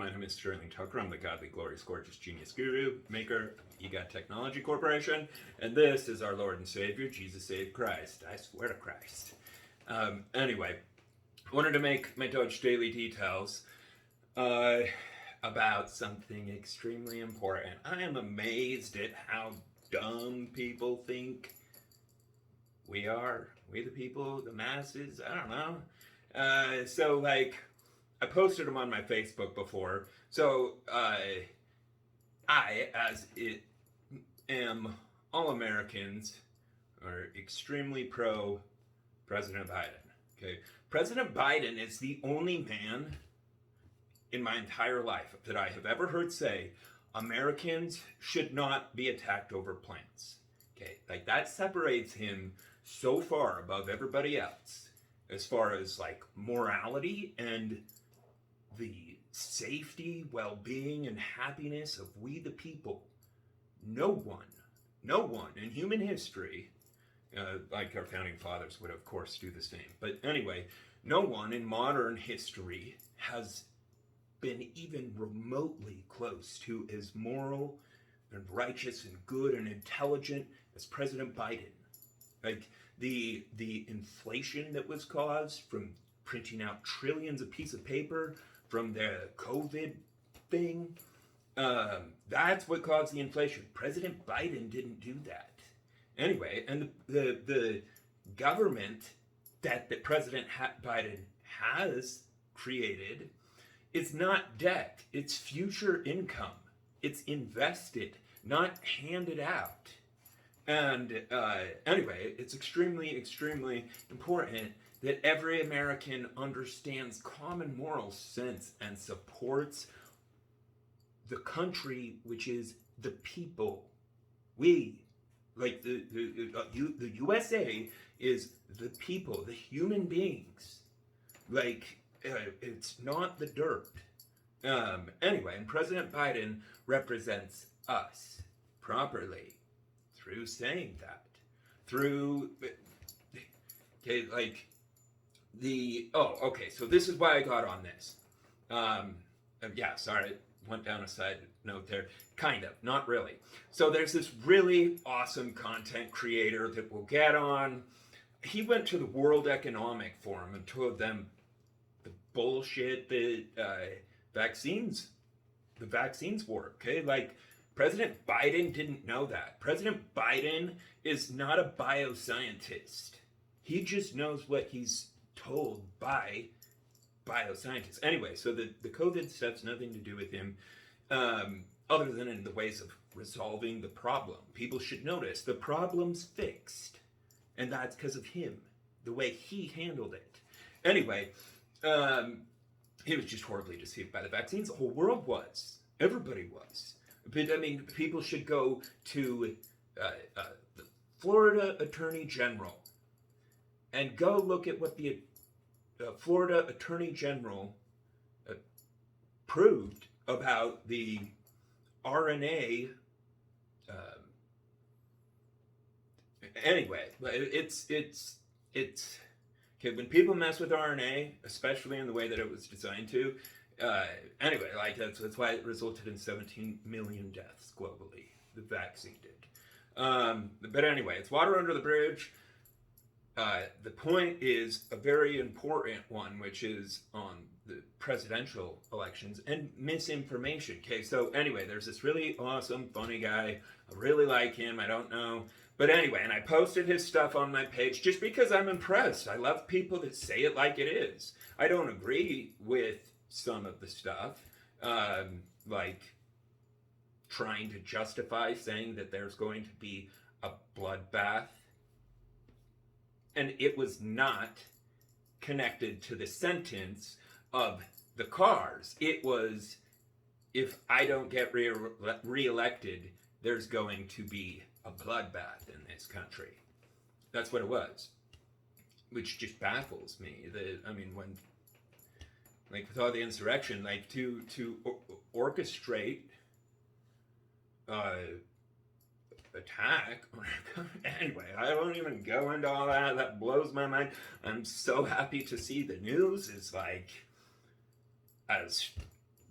My name is Sterling Tucker. I'm the godly, glorious, gorgeous genius guru, maker of EGOT Technology Corporation, and this is our Lord and Savior, Jesus Save Christ. I swear to Christ. Anyway, I wanted to make my DOGE Daily Details about something extremely important. I am amazed at how dumb people think we are. We the people, the masses, I don't know. I posted them on my Facebook before. So, I, as it am all Americans, are extremely pro President Biden. Okay, President Biden is the only man in my entire life that I have ever heard say Americans should not be attacked over planes. Okay, like that separates him so far above everybody else as far as like morality and the safety, well-being, and happiness of we the people. No one in human history, like our founding fathers would of course do the same, but anyway, no one in modern history has been even remotely close to as moral and righteous and good and intelligent as President Biden. Like the inflation that was caused from printing out trillions of pieces of paper from the COVID thing, that's what caused the inflation. President Biden didn't do that. Anyway, and the government that President Biden has created is not debt. It's future income. It's invested, not handed out. And anyway, it's extremely, extremely important that every American understands common moral sense and supports the country, which is the people. We, like the USA is the people, the human beings. Like, it's not the dirt. Anyway, and President Biden represents us properly through saying that. Through, okay, like, so this is why I got on this. Yeah, sorry, went down a side note there. Kind of, not really. So there's this really awesome content creator that we'll get on. He went to the World Economic Forum and told them the bullshit that the vaccines work, okay? Like, President Biden didn't know that. President Biden is not a bioscientist. He just knows what he's told by bioscientists. Anyway, so the COVID stuff's nothing to do with him, other than in the ways of resolving the problem. People should notice the problem's fixed, and that's because of him, the way he handled it. Anyway, he was just horribly deceived by the vaccines. The whole world was. Everybody was. But I mean, people should go to the Florida Attorney General and go look at what the Florida Attorney General proved about the RNA. Anyway, it's okay when people mess with RNA, especially in the way that it was designed to. Anyway, like that's why it resulted in 17 million deaths globally. The vaccine did. But anyway, it's water under the bridge. The point is a very important one, which is on the presidential elections and misinformation. Okay, so anyway, there's this really awesome, funny guy. I really like him. I don't know. But anyway, and I posted his stuff on my page just because I'm impressed. I love people that say it like it is. I don't agree with some of the stuff, like trying to justify saying that there's going to be a bloodbath. And it was not connected to the sentence of the cars. It was, if I don't get reelected, there's going to be a bloodbath in this country. That's what it was, which just baffles me. When, like, with all the insurrection, like to orchestrate attack. Anyway, I won't even go into all that. That blows my mind. I'm so happy to see the news is like as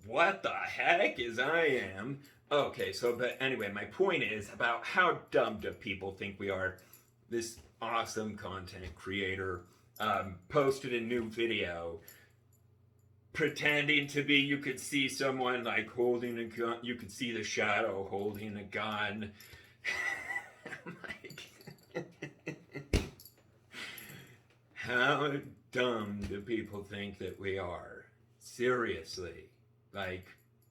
what the heck is I am? Okay, so, but anyway, my point is about how dumb do people think we are? This awesome content creator posted a new video pretending to be, you could see someone like holding a gun, you could see the shadow holding a gun. Like, how dumb do people think that we are? Seriously. Like,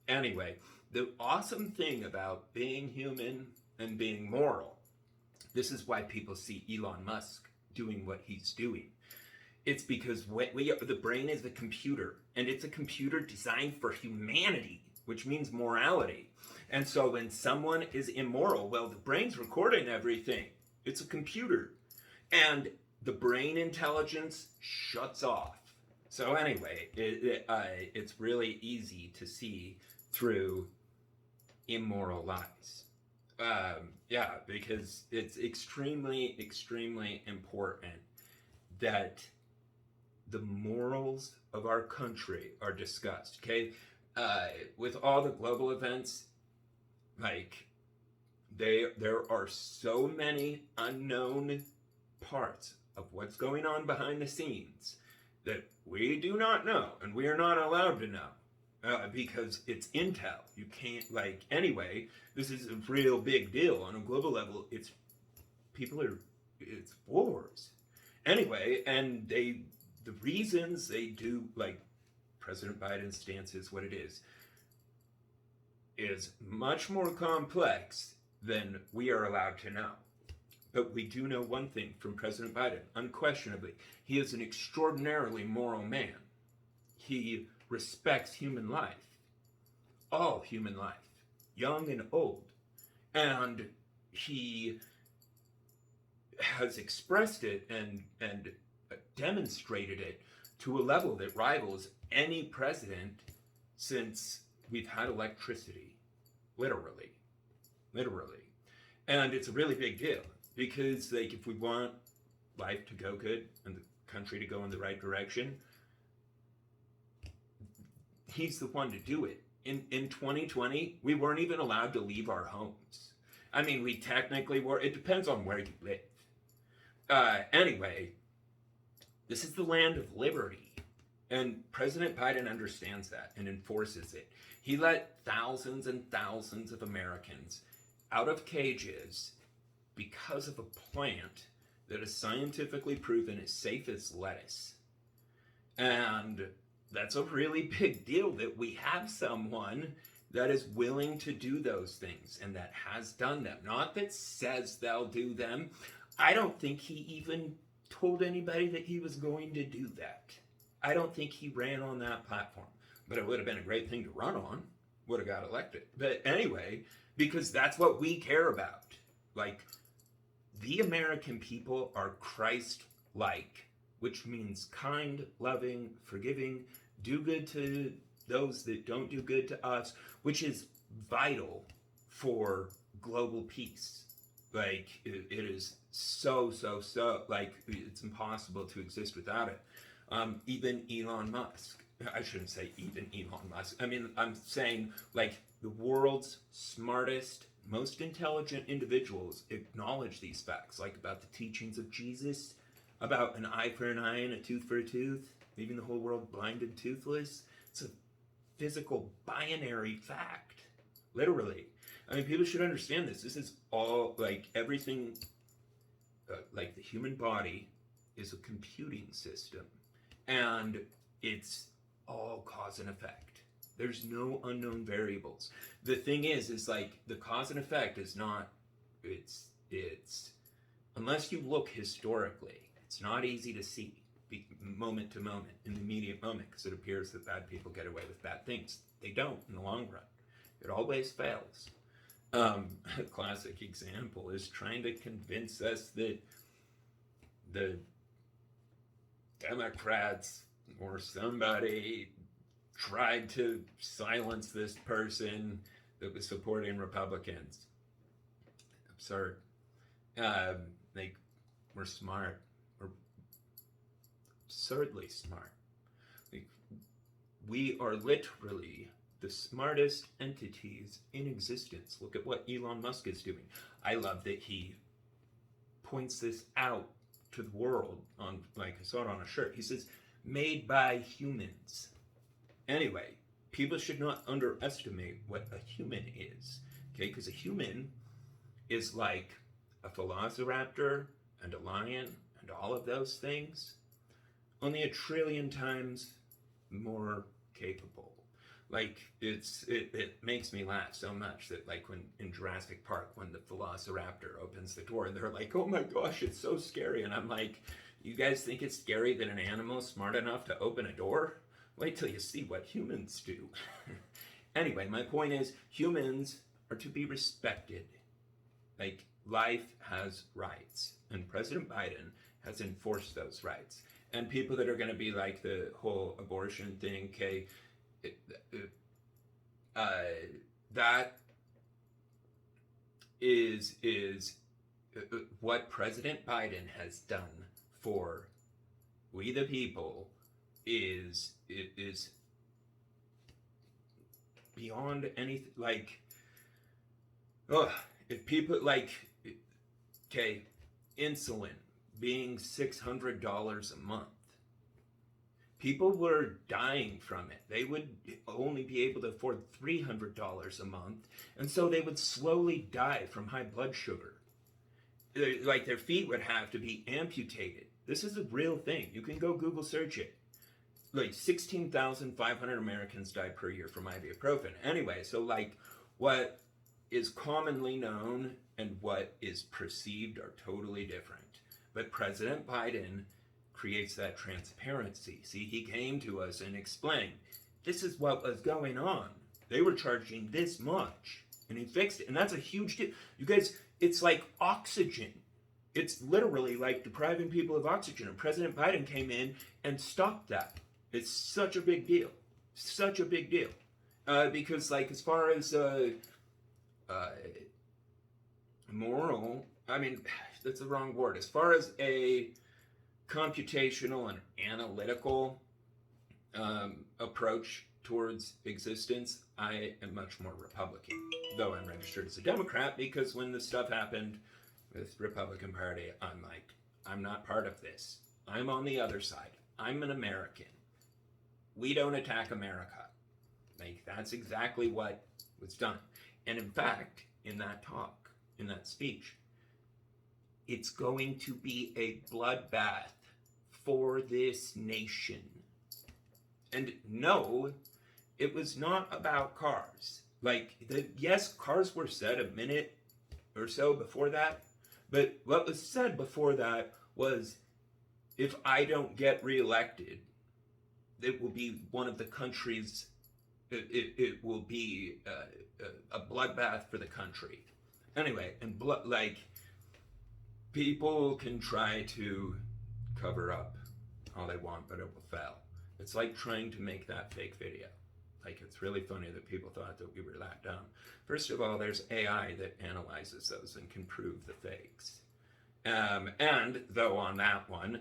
anyway, the awesome thing about being human and being moral, this is why people see Elon Musk doing what he's doing. It's because the brain is a computer, and it's a computer designed for humanity, which means morality. And so when someone is immoral, well, the brain's recording everything. It's a computer. And the brain intelligence shuts off. So anyway, it's really easy to see through immoral lies. Yeah, because it's extremely, extremely important that the morals of our country are discussed, okay? With all the global events, like, there are so many unknown parts of what's going on behind the scenes that we do not know, and we are not allowed to know, because it's intel. You can't, like, anyway, this is a real big deal on a global level. It's wars. Anyway, and the reasons they do, like, President Biden's stance is what it is much more complex than we are allowed to know. But we do know one thing from President Biden, unquestionably. He is an extraordinarily moral man. He respects human life, all human life, young and old. And he has expressed it and demonstrated it to a level that rivals any president since we've had electricity, literally. And it's a really big deal because, like, if we want life to go good and the country to go in the right direction, he's the one to do it. In 2020, we weren't even allowed to leave our homes. I mean, we technically were. It depends on where you live. Anyway, this is the land of liberty. And President Biden understands that and enforces it. He let thousands and thousands of Americans out of cages because of a plant that is scientifically proven as safe as lettuce. And that's a really big deal that we have someone that is willing to do those things and that has done them. Not that says they'll do them. I don't think he even told anybody that he was going to do that. I don't think he ran on that platform. But it would have been a great thing to run on. Would have got elected. But anyway, because that's what we care about. Like, the American people are Christ-like, which means kind, loving, forgiving, do good to those that don't do good to us, which is vital for global peace. Like, it is so, like, it's impossible to exist without it. Even Elon Musk. I shouldn't say even Elon Musk. I mean, I'm saying, like, the world's smartest, most intelligent individuals acknowledge these facts, like about the teachings of Jesus, about an eye for an eye and a tooth for a tooth, leaving the whole world blind and toothless. It's a physical binary fact, literally. I mean, people should understand this. This is all, like, everything, like, the human body is a computing system, and it's all cause and effect. There's no unknown variables. The thing is like, the cause and effect is not, it's, unless you look historically, it's not easy to see moment to moment, in the immediate moment, because it appears that bad people get away with bad things. They don't in the long run. It always fails. A classic example is trying to convince us that the Democrats or somebody tried to silence this person that was supporting Republicans. Absurd. Like, we're smart. We're absurdly smart. Like, we are literally the smartest entities in existence. Look at what Elon Musk is doing. I love that he points this out to the world on, like I saw it on a shirt. He says, made by humans. Anyway, people should not underestimate what a human is, okay? Because a human is like a velociraptor and a lion and all of those things, only 1 trillion times more capable. Like, it makes me laugh so much that, like, when in Jurassic Park, when the velociraptor opens the door, they're like, oh my gosh, it's so scary. And I'm like, you guys think it's scary that an animal is smart enough to open a door? Wait till you see what humans do. Anyway, my point is, humans are to be respected. Like, life has rights, and President Biden has enforced those rights. And people that are going to be like the whole abortion thing, okay, that is what President Biden has done for we the people is beyond anything. Like, if people like, okay, insulin being $600 a month. People were dying from it. They would only be able to afford $300 a month, and so they would slowly die from high blood sugar. Like, their feet would have to be amputated. This is a real thing. You can go Google search it. Like, 16,500 Americans die per year from ibuprofen. Anyway, so like, what is commonly known and what is perceived are totally different. But President Biden creates that transparency. See, he came to us and explained, this is what was going on. They were charging this much, and he fixed it. And that's a huge deal. You guys, it's like oxygen. It's literally like depriving people of oxygen. And President Biden came in and stopped that. It's such a big deal. Such a big deal. Because, like, as far as moral, I mean, that's the wrong word. As far as a computational and analytical approach towards existence, I am much more Republican, though I'm registered as a Democrat, because when this stuff happened with Republican Party, I'm like, I'm not part of this. I'm on the other side. I'm an American. We don't attack America. Like, that's exactly what was done. And in fact, in that talk, in that speech, it's going to be a bloodbath for this nation. And no, it was not about cars. Like, yes, cars were said a minute or so before that, but what was said before that was, if I don't get reelected, it will be one of the country's, it will be a bloodbath for the country. Anyway, and like, people can try to cover up all they want, but it will fail. It's like trying to make that fake video. Like, it's really funny that people thought that we were that dumb. First of all, there's AI that analyzes those and can prove the fakes. And though on that one,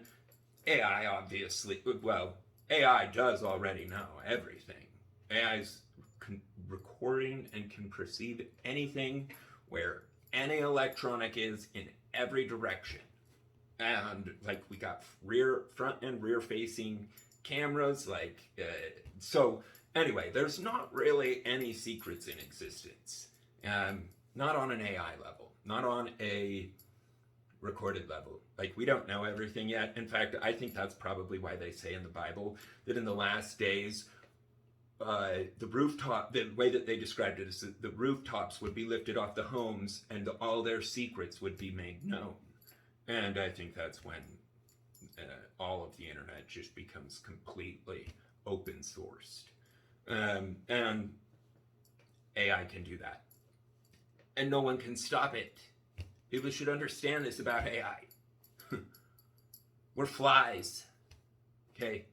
AI obviously, well, AI does already know everything. AI's recording and can perceive anything where any electronic is in every direction. And like, we got front and rear facing cameras, like, so anyway, there's not really any secrets in existence. Not on an AI level, not on a recorded level. Like, we don't know everything yet. In fact, I think that's probably why they say in the Bible that in the last days, the rooftop, the way that they described it is that the rooftops would be lifted off the homes and all their secrets would be made known. And I think that's when all of the internet just becomes completely open sourced. And AI can do that. And no one can stop it. People should understand this about AI. We're flies. Okay?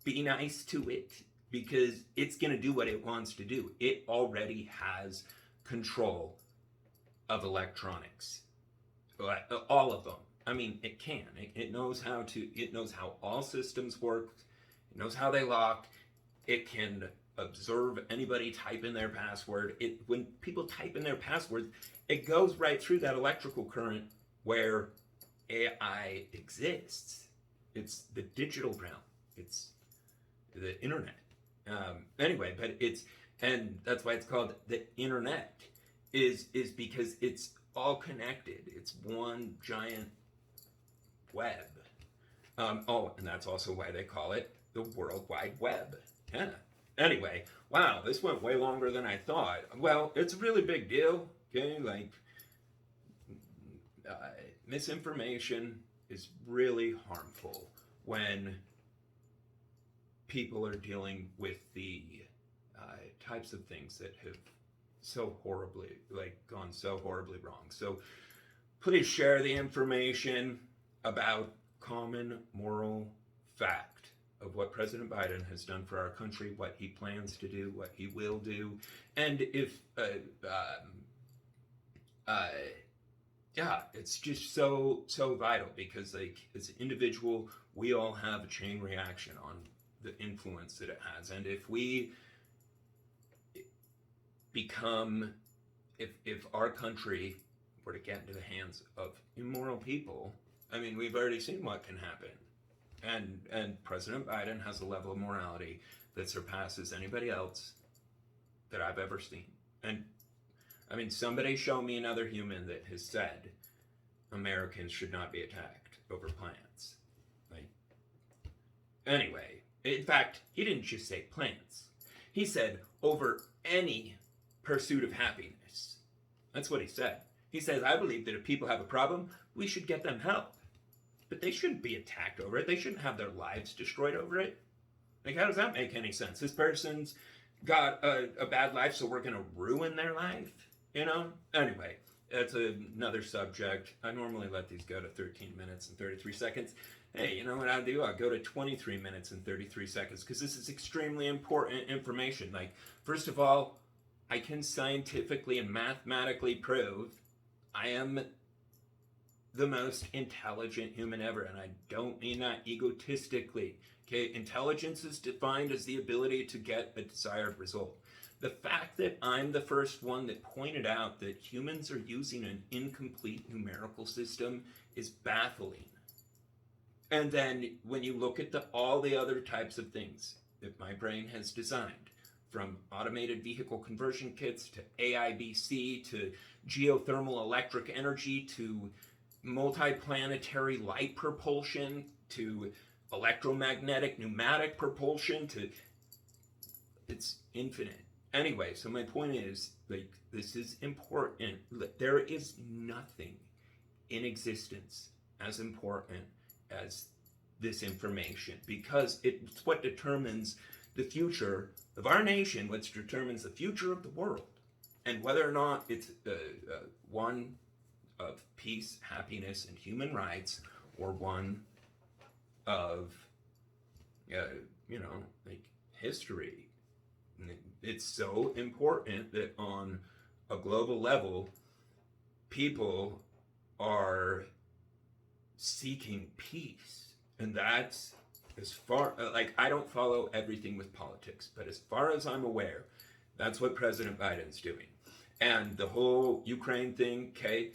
Be nice to it, because it's going to do what it wants to do. It already has control of electronics. All of them. I mean, it can. It knows how all systems work. It knows how they lock. It can observe anybody type in their password. When people type in their password, it goes right through that electrical current where AI exists. It's the digital realm. It's the internet. Anyway, but and that's why it's called the internet, is because it's all connected. It's one giant web. And that's also why they call it the World Wide Web. Yeah. Anyway, wow, this went way longer than I thought. Well, it's a really big deal. Okay, like misinformation is really harmful when people are dealing with the types of things that have so horribly, gone so horribly wrong. So please share the information about common moral fact of what President Biden has done for our country, what he plans to do, what he will do, and if yeah, it's just so vital, because as an individual, we all have a chain reaction on the influence that it has. And if we become, if our country were to get into the hands of immoral people, I mean, we've already seen what can happen. And President Biden has a level of morality that surpasses anybody else that I've ever seen. And I mean, somebody show me another human that has said Americans should not be attacked over plants. Anyway, in fact, he didn't just say plants. He said over any pursuit of happiness. That's what he said. He says, I believe that if people have a problem, we should get them help. But they shouldn't be attacked over it. They shouldn't have their lives destroyed over it. How does that make any sense? This person's got a bad life, so we're going to ruin their life? Anyway, that's another subject. I normally let these go to 13 minutes and 33 seconds. Hey, you know what I'll do? I'll go to 23 minutes and 33 seconds, because this is extremely important information. First of all, I can scientifically and mathematically prove I am the most intelligent human ever, and I don't mean that egotistically. Okay, intelligence is defined as the ability to get a desired result. The fact that I'm the first one that pointed out that humans are using an incomplete numerical system is baffling. And then when you look at all the other types of things that my brain has designed, from automated vehicle conversion kits to AIBC to geothermal electric energy to multiplanetary light propulsion to electromagnetic pneumatic propulsion, it's infinite. Anyway, so my point is, this is important. There is nothing in existence as important as this information, because it's what determines the future of our nation, which determines the future of the world, and whether or not it's one of peace, happiness, and human rights, or one of, history. It's so important that on a global level, people are seeking peace. And that's as far, I don't follow everything with politics, but as far as I'm aware, that's what President Biden's doing. And the whole Ukraine thing, okay,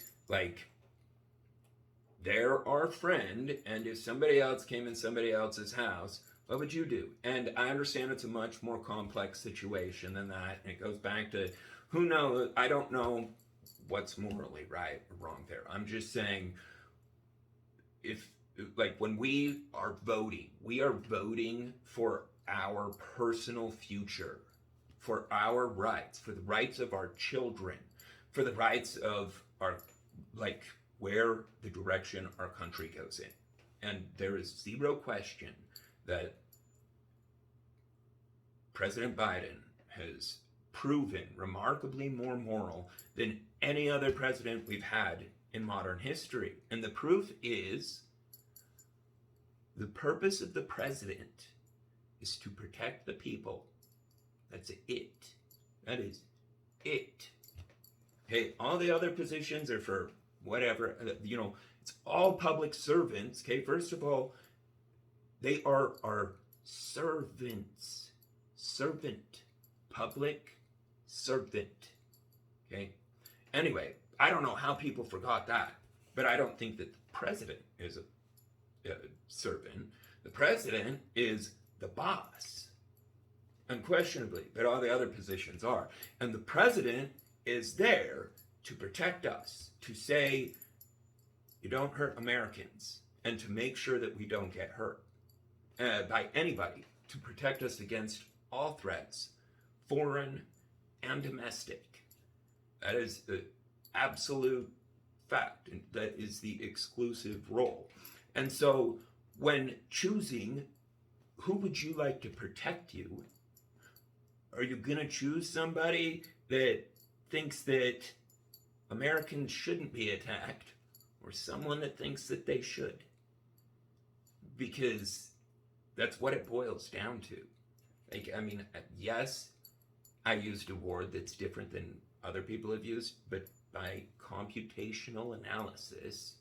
they're our friend, and if somebody else came in somebody else's house, what would you do? And I understand it's a much more complex situation than that, and it goes back to, who knows, I don't know what's morally right or wrong there. I'm just saying, when we are voting for our personal future, for our rights, for the rights of our children, for the rights of our, where the direction our country goes in. And there is zero question that President Biden has proven remarkably more moral than any other president we've had in modern history. And the proof is, the purpose of the president is to protect the people. That's it. That is it. Okay, all the other positions are for whatever, it's all public servants. Okay, first of all, they are our servants. Servant. public servant. Okay? Anyway, I don't know how people forgot that, but I don't think that the president is a servant. The president is the boss, unquestionably, but all the other positions are. And the president is there to protect us, to say, you don't hurt Americans, and to make sure that we don't get hurt by anybody, to protect us against all threats, foreign and domestic. That is the absolute fact, and that is the exclusive role. And so when choosing who would you like to protect you, are you going to choose somebody that thinks that Americans shouldn't be attacked, or someone that thinks that they should? Because that's what it boils down to. Like, I mean, yes, I used a word that's different than other people have used, but by computational analysis,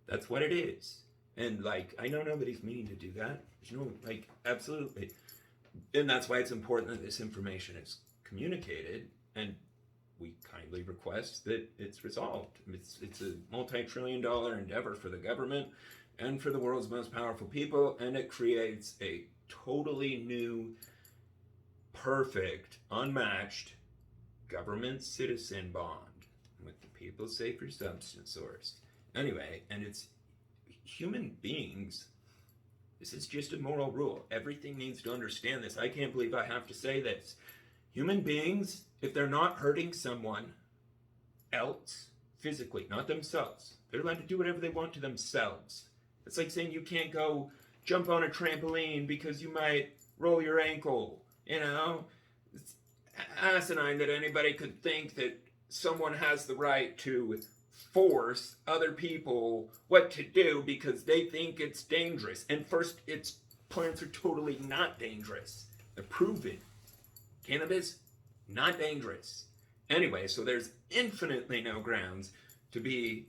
that's what it is. And like, I know nobody's meaning to do that. There's no, like, absolutely. And that's why it's important that this information is communicated, and we kindly request that it's resolved. It's a multi-trillion-dollar endeavor for the government and for the world's most powerful people, and it creates a totally new, perfect, unmatched government-citizen bond with the people's safer substance source. Anyway, and it's human beings. This is just a moral rule. Everything needs to understand this. I can't believe I have to say this. Human beings, if they're not hurting someone else physically, not themselves, they're allowed to do whatever they want to themselves. It's like saying you can't go jump on a trampoline because you might roll your ankle. You know, it's asinine that anybody could think that someone has the right to force other people what to do because they think it's dangerous. And first, plants are totally not dangerous. They're proven. Cannabis, not dangerous. Anyway, so there's infinitely no grounds to be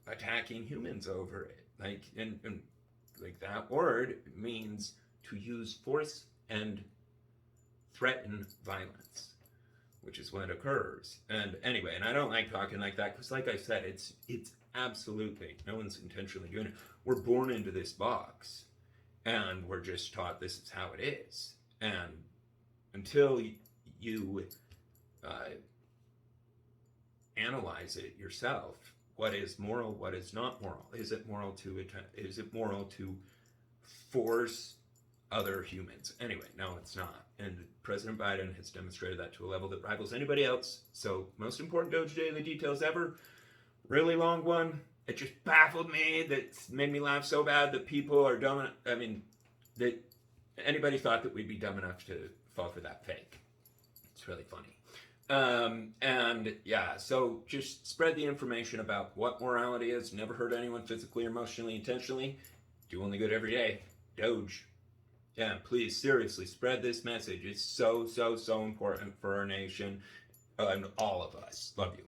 attacking humans over it. Like, and like that word means to use force and threaten violence, which is what occurs. And anyway, and I don't like talking like that because, like I said, it's absolutely, no one's intentionally doing it. We're born into this box, and we're just taught this is how it is. And until you analyze it yourself, what is moral, what is not moral? Is it moral to force other humans? Anyway, no, it's not. And President Biden has demonstrated that to a level that rivals anybody else. So, most important DOGE Daily Details ever. Really long one. It just baffled me. That made me laugh so bad that people are dumb. I mean, that anybody thought that we'd be dumb enough to fall for that fake. It's really funny. And yeah, so just spread the information about what morality is. Never hurt anyone physically or emotionally, intentionally. Do only good every day. Doge. Yeah, please, seriously, spread this message. It's so, so, so important for our nation and all of us. Love you.